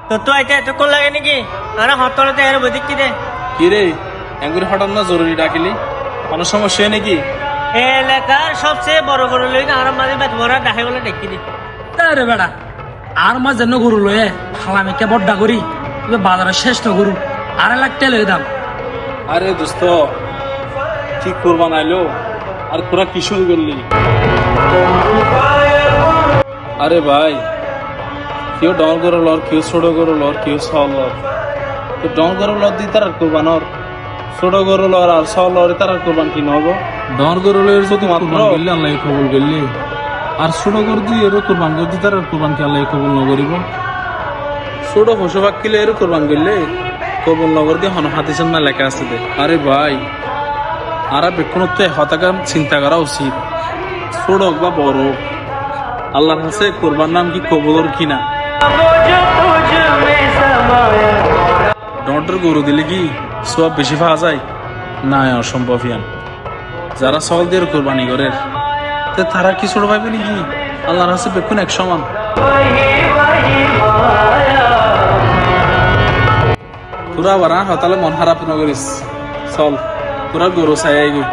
তো আইতে এত কোল লাগে নাকি আরে হতলতে এর বদিক কি দে কি রে এঙ্গুরি হঠাৎ না জরুরি ডাকিলি কোনো সমস্যা নাকি? এলাকার সবচেয়ে বড় গরু লইকে আমার মাঝে বেত বড় ডাকে বলে ডেকে দি রে বেড়া আর মা যেন গরু লয়ে হালামি কে বড্ডা করি বাজারের শ্রেষ্ঠ গরু 2.5 লাখ টাকা দাম। আরে দোস্ত ঠিক কোরবান আইলো আর তোরা কি শুরু করলি? আরে ভাই কেউ ডর গরু লর কেউ ছোট গরু লর কেউ সল লর তো ডর গরু লর দি তার কোরবানর ছোট গরু লর আর সল লর তার কোরবান কি নহব? ডর গরু লয়ের যদি কোরবান করলে আল্লাহ কবুল করলি আর ছোট গরু দিয়ে এরও কোরবান করতে তার কোরবান কি আল্লাহ কবুল নকরিব? ছোট পশু পাখিলে এর কোরবান করলে কবুল নগর দিয়ে হন হাতিসের না লেখা আছে দে। আরে ভাই আর বেক্ষণত্ব হতাকার চিন্তা করা উচিত ছোট হোক বা বড় হোক আল্লাহর কাছে কোরবান নাম কি কবুলর কিনা। ডর গরু দিলে কি সব বেশি পাওয়া যায় না? অসম্ভব ইয়ান যারা সল দিয়ে কোরবানি করে তারা কি ছোট পাইবে নাকি? আল্লাহর কাছে বেক্ষণ এক সমান। তোরা আবার হতালে মন খারাপ নগরিস চল তোরা গরু চাই আইবি।